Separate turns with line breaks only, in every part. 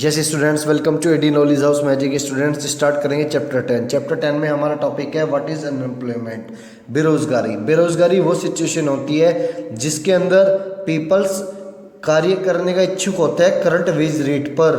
Yes students, welcome to AD knowledge house magic. Students start करेंगे chapter 10। Chapter 10 में हमारा topic है what is unemployment, बेरोजगारी। बेरोजगारी वो सिचुएशन होती है जिसके अंदर पीपल्स कार्य करने का इच्छुक होता है करंट वेज रेट पर,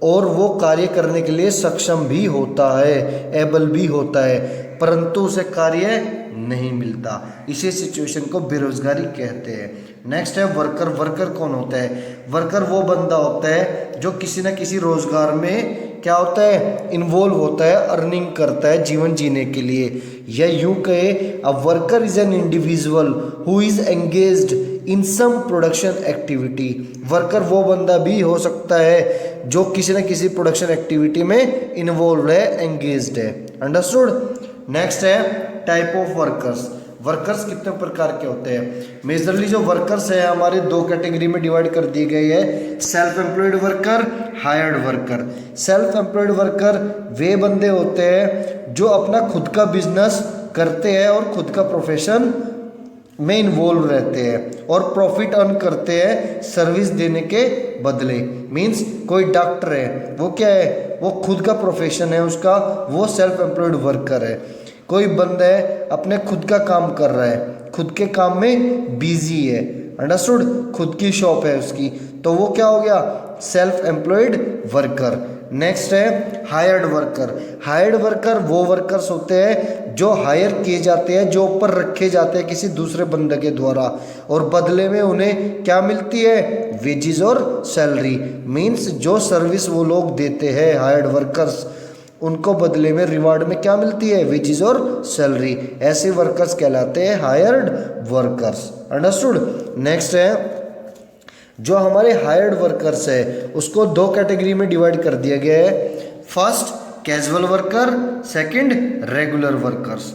और वो कार्य करने के लिए सक्षम भी होता है, एबल भी होता है, परंतु उसे कार्य नहीं मिलता। इसी सिचुएशन को बेरोजगारी कहते हैं। नेक्स्ट है वर्कर। वर्कर कौन होता है? वर्कर वो बंदा होता है जो किसी न किसी रोजगार में क्या होता है, इन्वॉल्व होता है, अर्निंग करता है जीवन जीने के लिए। या यूं कहे, a worker is an individual who is engaged in some production activity. Worker वो बंदा भी हो सकता है जो किसी न किसी प्रोडक्शन एक्टिविटी में इन्वॉल्व है, एंगेज्ड है। अंडरस्टूड। नेक्स्ट है टाइप ऑफ वर्कर्स। वर्कर्स कितने प्रकार के होते हैं? मेजरली जो वर्कर्स है हमारे दो कैटेगरी में डिवाइड कर दिए गए हैं, self employed worker, hired worker. Self employed worker वे बंदे होते हैं जो अपना खुद का बिजनेस करते हैं और खुद का प्रोफेशन में इन्वॉल्व रहते हैं और प्रॉफिट अर्न करते हैं सर्विस देने के बदले। मींस कोई डॉक्टर है, वो क्या है, वो खुद का प्रोफेशन है उसका, वो सेल्फ एम्प्लॉयड वर्कर है। कोई बंदा है अपने खुद का काम कर रहा है, खुद के काम में बिजी है, अंडरस्टूड, खुद की शॉप है उसकी, तो वो क्या हो गया, सेल्फ एम्प्लॉयड वर्कर। नेक्स्ट है हायर्ड वर्कर। हायर्ड वर्कर वो वर्कर्स होते हैं जो हायर किए जाते हैं, जो ऊपर रखे जाते हैं किसी दूसरे बंदे के द्वारा, और बदले में उन्हें क्या मिलती है, वेजेस और सैलरी। मींस जो सर्विस वो लोग देते हैं हायर्ड वर्कर्स, उनको बदले में रिवार्ड में क्या मिलती है, वेजेस और सैलरी। ऐसे वर्कर्स कहलाते हैं हायर्ड वर्कर्स। अंडरस्टूड। नेक्स्ट है जो हमारे हायर्ड वर्कर्स है उसको दो कैटेगरी में डिवाइड कर दिया गया है। First casual worker, second regular workers.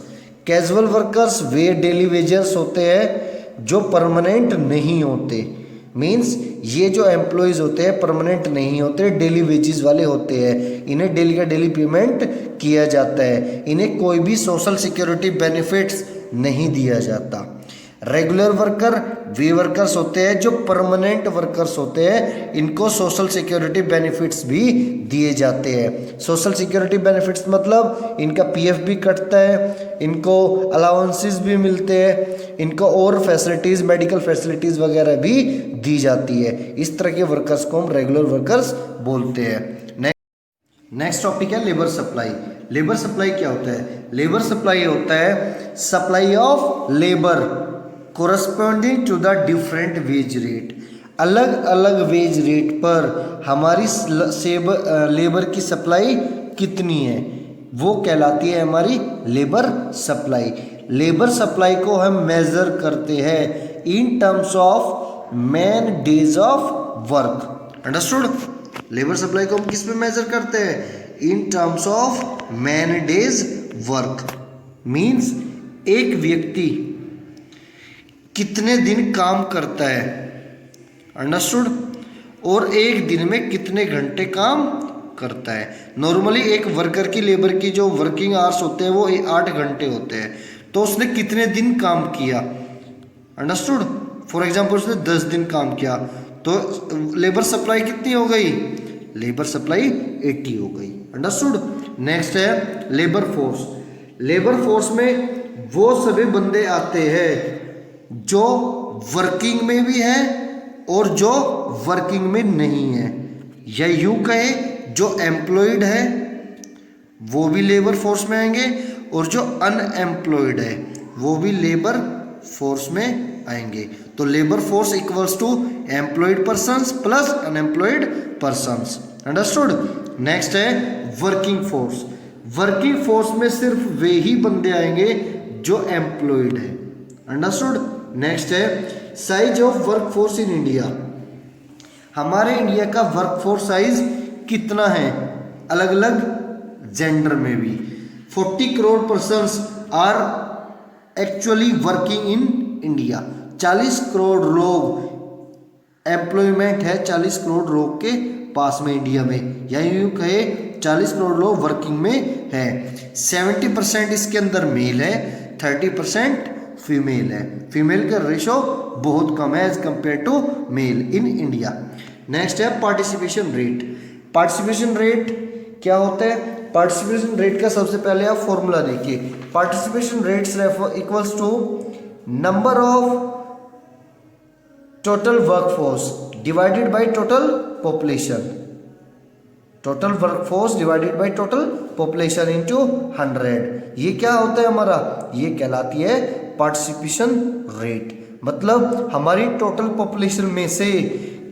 Casual workers वे डेली वेजर्स होते हैं जो परमानेंट नहीं होते। मींस ये जो एम्प्लॉयज़ होते हैं परमानेंट नहीं होते, डेली वेजेस वाले होते हैं। इन्हें डेली का डेली पेमेंट किया जाता है, इन्हें कोई भी सोशल सिक्योरिटी बेनिफिट्स नहीं दिया जाता। रेगुलर वर्कर वे वर्कर्स होते हैं जो परमानेंट वर्कर्स होते हैं, इनको सोशल सिक्योरिटी बेनिफिट्स भी दिए जाते हैं। सोशल सिक्योरिटी बेनिफिट्स मतलब इनका पीएफ भी कटता है, इनको अलाउंसेस भी मिलते हैं, इनको और फैसिलिटीज़, मेडिकल फैसिलिटीज़ वगैरह भी दी जाती है। इस तरह के वर्कर्स को हम रेगुलर वर्कर्स बोलते हैं। नेक्स्ट टॉपिक है लेबर सप्लाई। लेबर सप्लाई क्या होता है? लेबर सप्लाई होता है supply of labour corresponding to the different wage rate. अलग अलग वेज रेट पर हमारी लेबर की सप्लाई कितनी है, वो कहलाती है हमारी लेबर सप्लाई। लेबर सप्लाई को हम मेजर करते हैं in terms of man days of work. Understood. Labour supply को हम किस पे मेजर करते हैं? In terms of man days work. Means एक व्यक्ति कितने दिन काम करता है, अंडरस्टूड, और एक दिन में कितने घंटे काम करता है। नॉर्मली एक वर्कर की लेबर की जो वर्किंग आवर्स होते हैं वो 8 घंटे होते हैं, तो उसने कितने दिन काम किया, अंडरस्टूड। फॉर एग्जांपल उसने 10 दिन काम किया, तो लेबर सप्लाई कितनी हो गई, लेबर सप्लाई 80 हो गई, अंडरस्टूड। नेक्स्ट है लेबर फोर्स। लेबर फोर्स में वो सभी बंदे आते हैं जो वर्किंग में भी है और जो वर्किंग में नहीं है, या यूं कहे जो एम्प्लॉयड है वो भी लेबर फोर्स में आएंगे, और जो अनएम्प्लॉयड है वो भी लेबर फोर्स में आएंगे। तो labour force equals to employed persons plus unemployed persons, understood. Next है वर्किंग फोर्स। वर्किंग फोर्स में सिर्फ वे ही बंदे आएंगे जो एम्प्लॉयड है, अंडरस्टूड। नेक्स्ट है size of workforce in India. हमारे इंडिया का वर्कफोर्स साइज कितना है, अलग अलग जेंडर में भी। 40 crore persons are actually working in India. 40 crore लोग एम्प्लॉयमेंट है 40 करोड़ लोग के पास में इंडिया में, या यूं कहे 40 करोड़ लोग वर्किंग में है। 70% इसके अंदर मेल है, 30% फीमेल है। फीमेल का रेशो बहुत कम है as compare to male in India. Next है पार्टिसिपेशन रेट। पार्टिसिपेशन रेट क्या होता है? पार्टिसिपेशन रेट का सबसे पहले आप फॉर्मूला देखिए। Participation rates equals to number of total workforce divided by total population, total workforce divided by total population into 100। ये क्या होता है हमारा? ये कहलाती है पार्टिसिपेशन रेट। मतलब हमारी टोटल पॉपुलेशन में से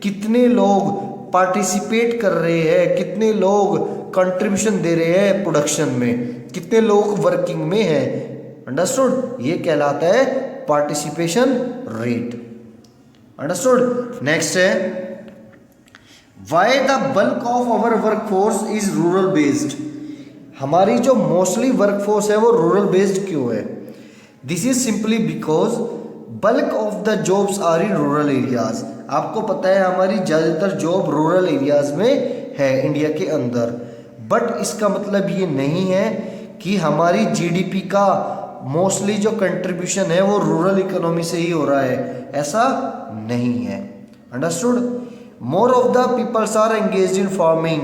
कितने लोग पार्टिसिपेट कर रहे हैं, कितने लोग कंट्रीब्यूशन दे रहे हैं प्रोडक्शन में, कितने लोग वर्किंग में हैं। अंडरस्टूड? ये कहलाता है पार्टिसिपेशन रेट। अंडरस्टूड? नेक्स्ट है why the bulk of our workforce is rural based. हमारी जो मोस्टली वर्कफोर्स है वो रूरल बेस्ड क्यों है? This is simply because bulk of the jobs are in rural areas. आपको पता है हमारी ज़्यादातर जॉब रूरल एरियाज में है इंडिया के अंदर। बट इसका मतलब ये नहीं है कि हमारी जीडीपी का मोस्टली जो कंट्रीब्यूशन है वो रूरल इकोनॉमी से ही हो रहा है, ऐसा नहीं है। Understood? More of the peoples are engaged in farming.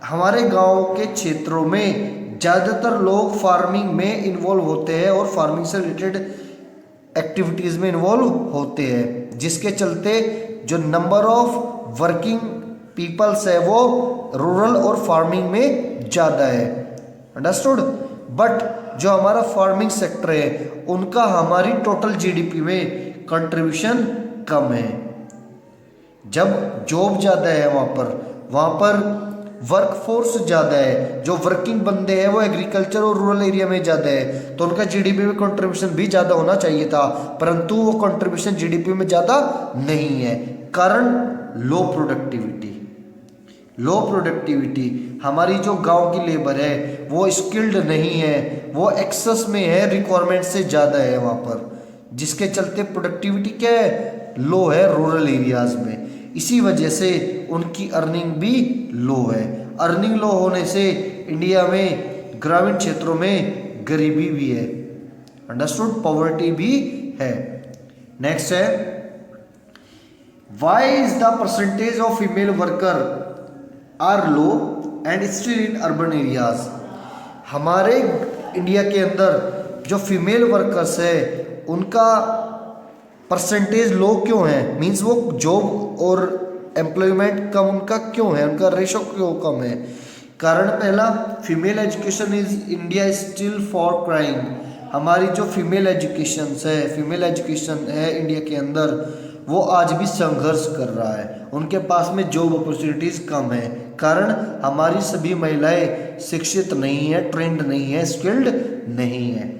हमारे गांव के क्षेत्रों में ज़्यादातर लोग फार्मिंग में इन्वॉल्व होते हैं और फार्मिंग से रिलेटेड एक्टिविटीज़ में इन्वॉल्व होते हैं, जिसके चलते जो नंबर ऑफ वर्किंग पीपल्स है वो रूरल और फार्मिंग में ज़्यादा है। अंडरस्टूड? बट जो हमारा फार्मिंग सेक्टर है उनका हमारी टोटल जीडीपी में कंट्रीब्यूशन कम है। जब जॉब ज़्यादा है वहाँ पर वर्कफोर्स ज़्यादा है, जो वर्किंग बंदे हैं वो एग्रीकल्चर और रूरल एरिया में ज़्यादा है, तो उनका जीडीपी में कंट्रीब्यूशन भी ज़्यादा होना चाहिए था, परंतु वो कंट्रीब्यूशन जीडीपी में ज़्यादा नहीं है। कारण लो प्रोडक्टिविटी। लो प्रोडक्टिविटी, हमारी जो गांव की लेबर है वो स्किल्ड नहीं है, वो एक्सेस में है, रिक्वायरमेंट से ज़्यादा है वहाँ पर, जिसके चलते प्रोडक्टिविटी क्या है? लो है रूरल एरियाज़ में। इसी वजह से उनकी अर्निंग भी लो है। अर्निंग लो होने से इंडिया में ग्रामीण क्षेत्रों में गरीबी भी है। अंडरस्टूड? पॉवर्टी भी है। नेक्स्ट है why is the percentage of female worker are low and still in urban areas. हमारे इंडिया के अंदर जो फीमेल वर्कर्स है उनका परसेंटेज लो क्यों है? मीन्स वो जॉब और एम्प्लॉयमेंट कम उनका क्यों है, उनका रेशो क्यों कम है? कारण पहला, female education is India still for crime. हमारी जो फीमेल एजुकेशन है इंडिया के अंदर वो आज भी संघर्ष कर रहा है, उनके पास में जॉब अपॉर्चुनिटीज़ कम है। कारण हमारी सभी महिलाएं शिक्षित नहीं है, ट्रेंड नहीं है, स्किल्ड नहीं है।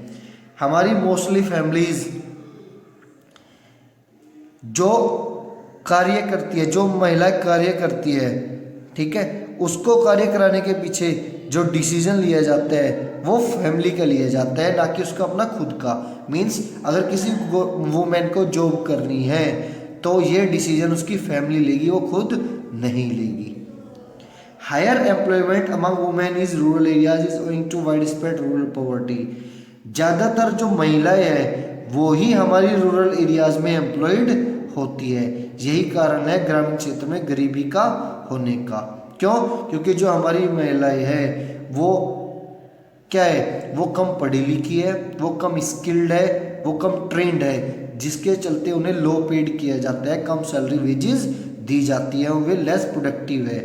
हमारी मोस्टली फैमिलीज जो कार्य करती है, जो महिला कार्य करती है, ठीक है, उसको कार्य कराने के पीछे जो डिसीजन लिया जाता है वो फैमिली का लिया जाता है, ना कि उसका अपना खुद का। मीन्स अगर किसी वुमेन को जॉब करनी है तो ये डिसीजन उसकी फैमिली लेगी, वो खुद नहीं लेगी। Higher employment among women is rural areas is owing to wide spread rural poverty. ज़्यादातर जो महिलाएं हैं वो ही हमारी रूरल एरियाज में एम्प्लॉयड होती है। यही कारण है ग्रामीण क्षेत्र में गरीबी का होने का। क्यों? क्योंकि जो हमारी महिलाएं हैं वो क्या है? वो कम पढ़ी लिखी है, वो कम स्किल्ड है, वो कम ट्रेंड है, जिसके चलते उन्हें लो पेड किया जाता है, कम सैलरी वेजेस दी जाती है, वे लेस प्रोडक्टिव है,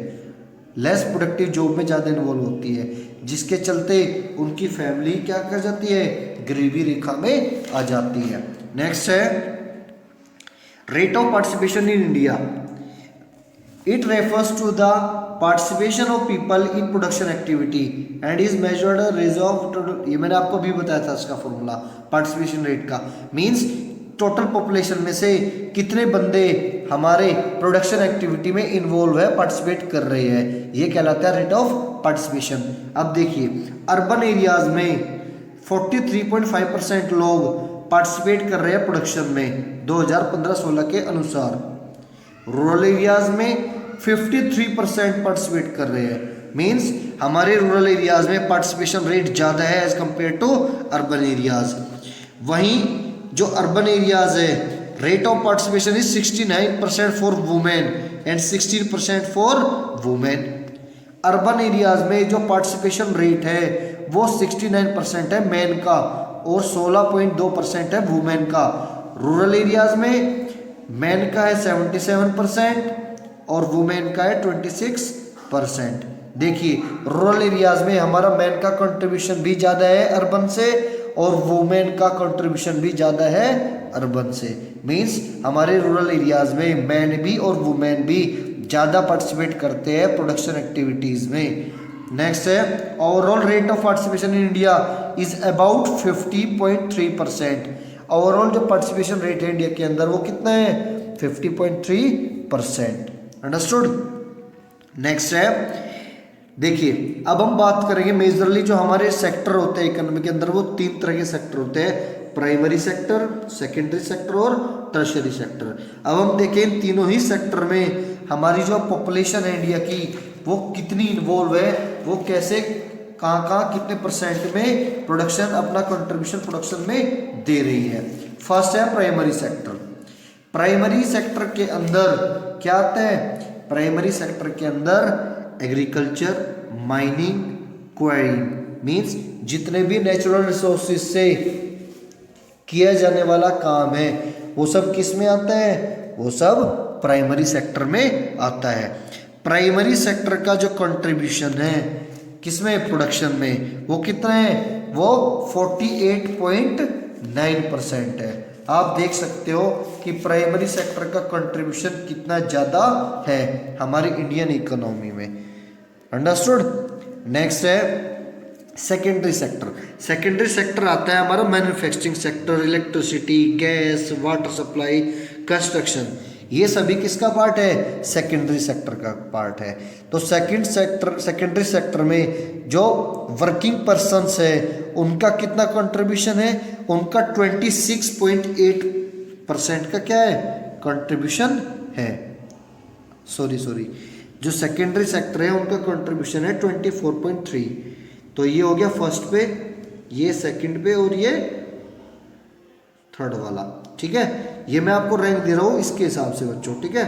लेस प्रोडक्टिव जॉब में ज़्यादा इन्वॉल्व होती है, जिसके चलते उनकी फैमिली क्या कर जाती है? गरीबी रेखा में आ जाती है। नेक्स्ट है rate of participation in India. It refers to the participation of people in production activity and is measured ratio of total. ये मैंने आपको भी बताया था इसका फॉर्मूला पार्टिसिपेशन रेट का। मींस टोटल पॉपुलेशन में से कितने बंदे हमारे प्रोडक्शन एक्टिविटी में इन्वॉल्व है, पार्टिसिपेट कर रहे हैं, ये कहलाता है रेट ऑफ पार्टिसिपेशन। अब देखिए अर्बन एरियाज में 43.5% लोग पार्टिसिपेट कर रहे हैं प्रोडक्शन में 2015-16 के अनुसार। रूरल एरियाज में 53% पार्टिसिपेट कर रहे हैं। मींस हमारे रूरल एरियाज में पार्टिसिपेशन रेट ज़्यादा है as compare to urban areas. वहीं जो अर्बन एरियाज है rate of participation is 69% for women and 16% for women. Urban areas में जो पार्टिसिपेशन रेट है वो 69% है मेन का और 16.2% है वुमेन का। रूरल एरियाज में मेन का है 77% और वुमेन का है 26%। देखिए रूरल एरियाज में हमारा मेन का कंट्रीब्यूशन भी ज़्यादा है अर्बन से और वुमेन का कंट्रीब्यूशन भी ज़्यादा है अर्बन से। मीन्स हमारे रूरल एरियाज में मैन भी और वुमेन भी ज़्यादा पार्टिसिपेट करते हैं प्रोडक्शन एक्टिविटीज़ में। नेक्स्ट है overall rate of participation in India is about 50.3%। Overall जो पार्टिसिपेशन रेट है इंडिया के अंदर वो कितना है 50.3%। अंडरस्टूड। नेक्स्ट है देखिए अब हम बात करेंगे मेजरली जो हमारे सेक्टर होते हैं इकोनॉमी के अंदर वो 3 तरह के सेक्टर होते हैं, प्राइमरी सेक्टर, सेकेंडरी सेक्टर और टर्शियरी सेक्टर। अब हम देखें इन तीनों ही सेक्टर में हमारी जो पॉपुलेशन है इंडिया की वो कितनी इन्वॉल्व है, वो कैसे कहाँ कितने परसेंट में प्रोडक्शन अपना कंट्रीब्यूशन प्रोडक्शन में दे रही है। फर्स्ट है प्राइमरी सेक्टर। प्राइमरी सेक्टर के अंदर क्या आता है, प्राइमरी सेक्टर के अंदर एग्रीकल्चर, माइनिंग, क्वारिंग मीन्स जितने भी नेचुरल रिसोर्सेज से किया जाने वाला काम है वो सब किस में आता है, वो सब प्राइमरी सेक्टर में आता है। प्राइमरी सेक्टर का जो कंट्रीब्यूशन है किसमें, प्रोडक्शन में, वो कितना है, वो 48.9% है। आप देख सकते हो कि प्राइमरी सेक्टर का कंट्रीब्यूशन कितना ज़्यादा है हमारी इंडियन इकोनॉमी में। अंडरस्टूड। नेक्स्ट है सेकेंडरी सेक्टर। सेकेंडरी सेक्टर आता है हमारा manufacturing sector, electricity, gas, water supply, construction, ये सभी किसका पार्ट है, सेकेंडरी सेक्टर का पार्ट है। तो सेकेंडरी सेक्टर में जो वर्किंग पर्सन्स है उनका कितना कंट्रीब्यूशन है, उनका 26.8% का क्या है कंट्रीब्यूशन है। सॉरी जो सेकेंडरी सेक्टर है उनका कंट्रीब्यूशन है 24.3। तो ये हो गया फर्स्ट पे, ये सेकंड पे और ये थर्ड वाला। ठीक है, ये मैं आपको रैंक दे रहा हूँ इसके हिसाब से बच्चों। ठीक है,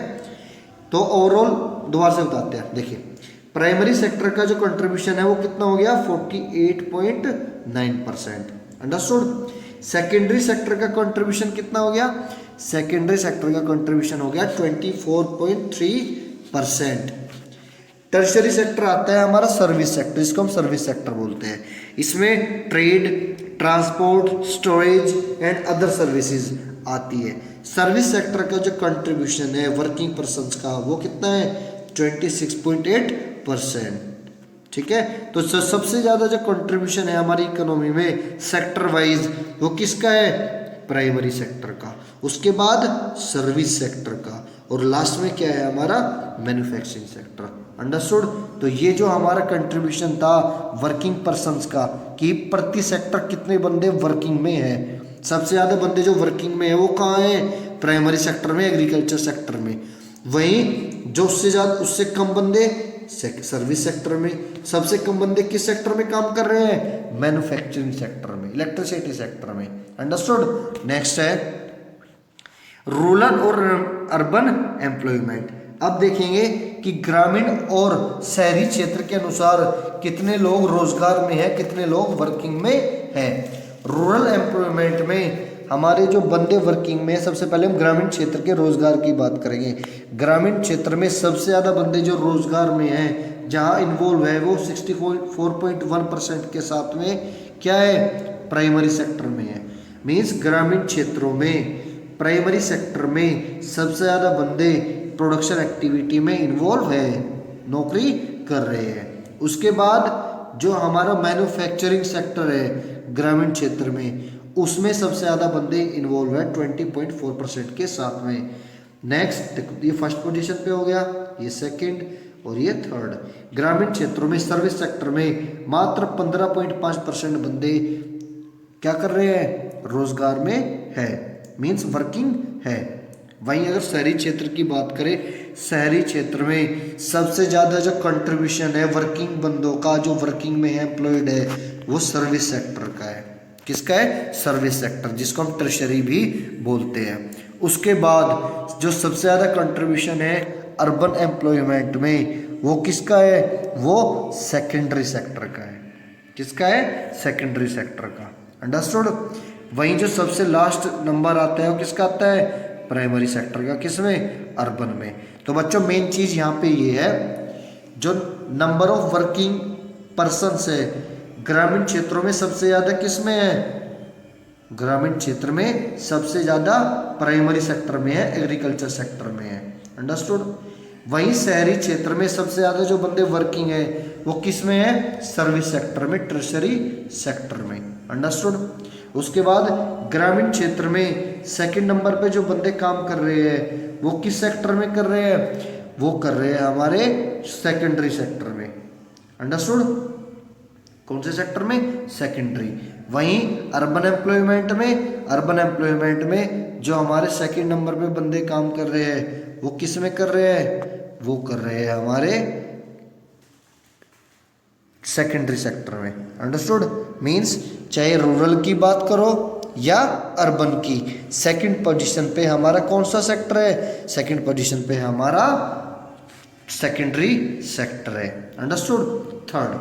तो ओवरऑल दोबारा से बताते हैं। देखिए प्राइमरी सेक्टर का जो कंट्रीब्यूशन है वो कितना हो गया 48.9%। अंडरस्टूड। सेकेंडरी सेक्टर का कंट्रीब्यूशन कितना हो गया, सेकेंडरी सेक्टर का कंट्रीब्यूशन हो गया 24.3%। टर्शियरी सेक्टर आता है हमारा सर्विस सेक्टर, इसको हम सर्विस सेक्टर बोलते हैं। इसमें trade, transport, storage and other services आती है। सर्विस सेक्टर का जो कंट्रीब्यूशन है वर्किंग पर्सन्स का वो कितना है 26.8%। ठीक है, तो सबसे ज़्यादा जो कंट्रीब्यूशन है हमारी इकोनॉमी में सेक्टर वाइज वो किसका है, प्राइमरी सेक्टर का, उसके बाद सर्विस सेक्टर का और लास्ट में क्या है हमारा मैन्युफैक्चरिंग सेक्टर। अंडरस्टूड। तो ये जो हमारा कंट्रीब्यूशन था वर्किंग पर्सन्स का कि प्रति सेक्टर कितने बंदे वर्किंग में है, सबसे ज़्यादा बंदे जो वर्किंग में है वो कहाँ है, प्राइमरी सेक्टर में, एग्रीकल्चर सेक्टर में। वहीं जो उससे कम बंदे सर्विस सेक्टर में, सबसे कम बंदे किस सेक्टर में काम कर रहे हैं, मैन्युफैक्चरिंग सेक्टर में, इलेक्ट्रिसिटी सेक्टर में। अंडरस्टूड। नेक्स्ट है रूरल और अर्बन एम्प्लॉयमेंट। अब देखेंगे कि ग्रामीण और शहरी क्षेत्र के अनुसार कितने लोग रोजगार में हैं, कितने लोग वर्किंग में हैं। रूरल एम्प्लॉयमेंट में हमारे जो बंदे वर्किंग में, सबसे पहले हम ग्रामीण क्षेत्र के रोजगार की बात करेंगे। ग्रामीण क्षेत्र में सबसे ज़्यादा बंदे जो रोजगार में हैं, जहां इन्वॉल्व है वो 64.1% के साथ में क्या है, प्राइमरी सेक्टर में है। मीन्स ग्रामीण क्षेत्रों में प्राइमरी सेक्टर में सबसे ज़्यादा बंदे प्रोडक्शन एक्टिविटी में इन्वॉल्व है, नौकरी कर रहे हैं। उसके बाद जो हमारा मैन्युफैक्चरिंग सेक्टर है ग्रामीण क्षेत्र में, उसमें सबसे ज़्यादा बंदे इन्वॉल्व है 20.4% के साथ में। नेक्स्ट ये फर्स्ट पोजीशन पे हो गया, ये सेकंड और ये थर्ड। ग्रामीण क्षेत्रों में सर्विस सेक्टर में मात्र 15.5% बंदे क्या कर रहे हैं, रोजगार में है, मीन्स वर्किंग है। वहीं अगर शहरी क्षेत्र की बात करें, शहरी क्षेत्र में सबसे ज़्यादा जो कंट्रीब्यूशन है वर्किंग बंदों का, जो वर्किंग में है, एम्प्लॉयड है, वो सर्विस सेक्टर का है। किसका है, सर्विस सेक्टर, जिसको हम टर्शियरी भी बोलते हैं। उसके बाद जो सबसे ज़्यादा कंट्रीब्यूशन है अर्बन एम्प्लॉयमेंट में, वो किसका है, वो सेकेंडरी सेक्टर का है। किसका है, सेकेंडरी सेक्टर का। अंडरस्टूड। वहीं जो सबसे लास्ट नंबर आता है वो किसका आता है, प्राइमरी सेक्टर का। किसमें, अर्बन में। तो बच्चों मेन चीज यहाँ पे ये है, जो नंबर ऑफ वर्किंग पर्सन्स है ग्रामीण क्षेत्रों में सबसे ज्यादा किसमें है, ग्रामीण क्षेत्र में सबसे ज्यादा प्राइमरी सेक्टर में है, एग्रीकल्चर सेक्टर में है। अंडरस्टूड। वहीं शहरी क्षेत्र में सबसे ज्यादा जो बंदे वर्किंग है वो किस में है, सर्विस सेक्टर में, टर्शरी सेक्टर में। अंडरस्टूड। उसके बाद ग्रामीण क्षेत्र में सेकंड नंबर पे जो बंदे काम कर रहे हैं वो किस सेक्टर में कर रहे हैं, वो कर रहे हैं हमारे सेकेंडरी सेक्टर में। अंडरस्टूड। कौन से सेक्टर में, सेकेंडरी। वहीं अर्बन एम्प्लॉयमेंट में जो हमारे सेकंड नंबर पे बंदे काम कर रहे हैं वो किस में कर रहे हैं, वो कर रहे हैं हमारे सेकेंडरी सेक्टर में। अंडरस्टूड। मींस चाहे रूरल की बात करो या अर्बन की, सेकंड पोजीशन पे हमारा कौन सा सेक्टर है, सेकंड पोजीशन पे हमारा सेकेंडरी सेक्टर है। अंडरस्टूड। थर्ड,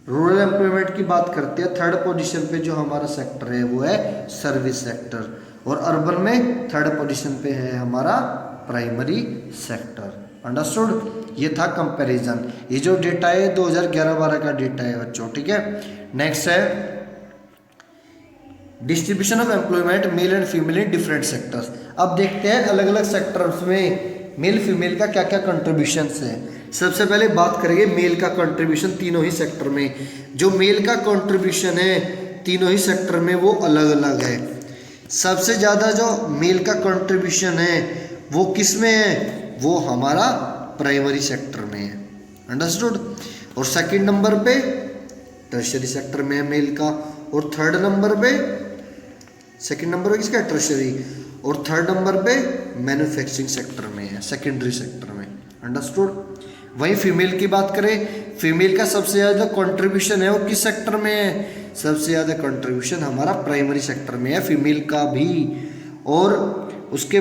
रूरल एम्प्लॉयमेंट की बात करते हैं, थर्ड पोजीशन पे जो हमारा सेक्टर है वो है सर्विस सेक्टर, और अर्बन में थर्ड पोजीशन पे है हमारा प्राइमरी सेक्टर। अंडरस्टूड। ये था कंपैरिजन। ये जो डेटा है 2011-12 का डेटा है बच्चों, ठीक है। नेक्स्ट है distribution of employment male and female in different sectors. अब देखते हैं अलग अलग सेक्टर्स में मेल फीमेल का क्या क्या कंट्रीब्यूशन है। सबसे पहले बात करेंगे मेल का कंट्रीब्यूशन तीनों ही सेक्टर में। जो मेल का कंट्रीब्यूशन है तीनों ही सेक्टर में वो अलग अलग है। सबसे ज़्यादा जो मेल का कंट्रीब्यूशन है वो किस में है, वो हमारा प्राइमरी सेक्टर में है। अंडरस्टूड। और सेकंड नंबर पे टर्शरी सेक्टर में है मेल का, और थर्ड नंबर पे, सेकंड नंबर पे किसका, टर्शरी, और थर्ड नंबर पे मैन्युफैक्चरिंग सेक्टर में है, सेकेंडरी सेक्टर में। अंडरस्टूड। वहीं फीमेल की बात करें, फीमेल का सबसे ज़्यादा कंट्रीब्यूशन है वो किस सेक्टर में है, सबसे ज़्यादा कंट्रीब्यूशन हमारा प्राइमरी सेक्टर में है, फीमेल का भी। और उसके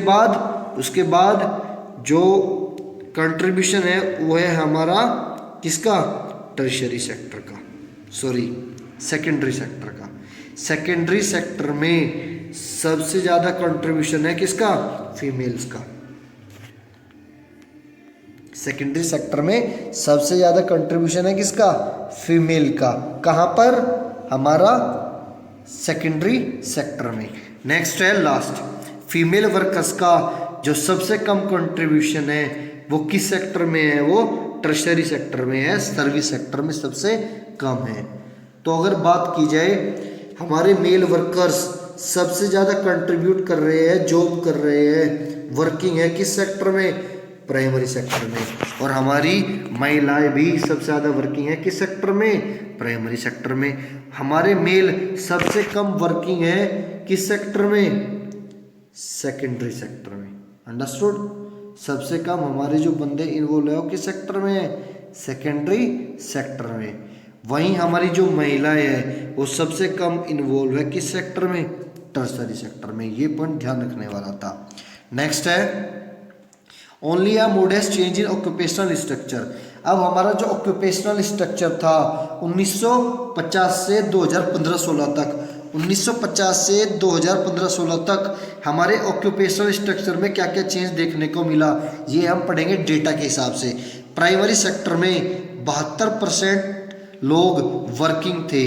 बाद जो कंट्रीब्यूशन है वो है हमारा किसका, टर्शरी सेक्टर का, सॉरी सेकेंडरी सेक्टर का। सेकेंडरी सेक्टर में सबसे ज़्यादा कंट्रीब्यूशन है किसका, फीमेल्स का। सेकेंडरी सेक्टर में सबसे ज़्यादा कंट्रीब्यूशन है किसका, फीमेल का। कहाँ पर, हमारा सेकेंडरी सेक्टर में। नेक्स्ट है लास्ट, फीमेल वर्कर्स का जो सबसे कम कंट्रीब्यूशन है वो किस सेक्टर में है, वो टर्शरी सेक्टर में है, सर्विस सेक्टर में सबसे कम है। तो अगर बात की जाए हमारे मेल वर्कर्स सबसे ज़्यादा कंट्रीब्यूट कर रहे हैं, जॉब कर रहे हैं, वर्किंग है किस सेक्टर में, प्राइमरी सेक्टर में। और हमारी महिलाएं भी सबसे ज़्यादा वर्किंग है किस सेक्टर में, प्राइमरी सेक्टर में। हमारे मेल सबसे कम वर्किंग है किस सेक्टर में, सेकेंडरी सेक्टर में। अंडरस्टूड। सबसे कम हमारे जो बंदे इन्वॉल्व है वो किस सेक्टर में है, सेकेंडरी सेक्टर में। वहीं हमारी जो महिलाएं है वो सबसे कम इन्वॉल्व है किस सेक्टर में, टर्शरी सेक्टर में। ये पॉइंट ध्यान रखने वाला था। नेक्स्ट है only a modest change in occupational structure. अब हमारा जो ऑक्यूपेशनल स्ट्रक्चर था 1950 से 2015-16 तक, 1950 से 2015-16 तक हमारे ऑक्यूपेशनल स्ट्रक्चर में क्या क्या चेंज देखने को मिला, ये हम पढ़ेंगे डेटा के हिसाब से। प्राइमरी सेक्टर में 72% लोग वर्किंग थे।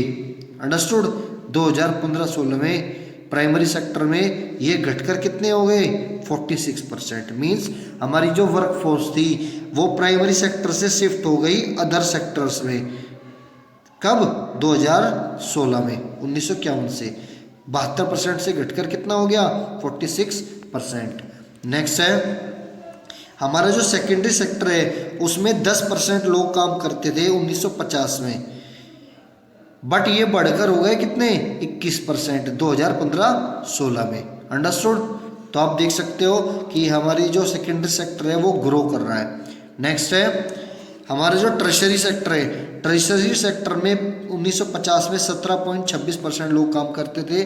अंडरस्टूड। 2015-16 में प्राइमरी सेक्टर में ये घटकर कितने हो गए, 46%। मीन्स हमारी जो वर्क फोर्स थी वो प्राइमरी सेक्टर से शिफ्ट हो गई अदर सेक्टर्स में। कब, 2016 में, 1951 से 72% से घटकर कितना हो गया, 46%। नेक्स्ट है हमारा जो सेकेंडरी सेक्टर है उसमें 10% लोग काम करते थे 1950 में, बट ये बढ़कर हो गए कितने, 21% 2015-16 में। अंडरस्टूड। तो आप देख सकते हो कि हमारी जो सेकेंडरी सेक्टर है वो ग्रो कर रहा है। नेक्स्ट है हमारा जो ट्रेशरी सेक्टर है, ट्रेशरी सेक्टर में 1950 में 17.26% लोग काम करते थे,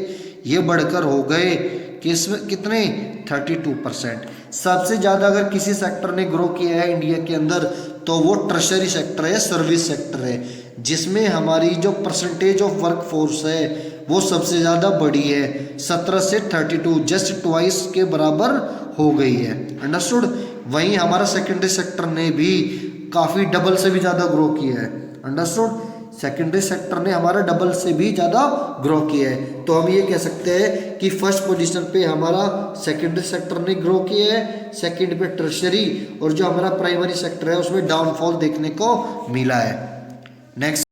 ये बढ़कर हो गए कितने, 32%। सबसे ज़्यादा अगर किसी सेक्टर ने ग्रो किया है इंडिया के अंदर तो वो टर्शरी सेक्टर है, सर्विस सेक्टर है, जिसमें हमारी जो परसेंटेज ऑफ वर्क फोर्स है वो सबसे ज़्यादा बढ़ी है, 17 से 32, जस्ट ट्वाइस के बराबर हो गई है। अंडरस्टूड। वहीं हमारा सेकेंडरी सेक्टर ने भी काफ़ी डबल से भी ज़्यादा ग्रो किया है। अंडरस्टूड। सेकेंडरी सेक्टर ने हमारा डबल से भी ज़्यादा ग्रो किया है। तो हम ये कह सकते हैं कि फर्स्ट पोजीशन पे हमारा सेकेंडरी सेक्टर ने ग्रो किया है, सेकंड पे टर्शरी, और जो हमारा प्राइमरी सेक्टर है उसमें डाउनफॉल देखने को मिला है। नेक्स्ट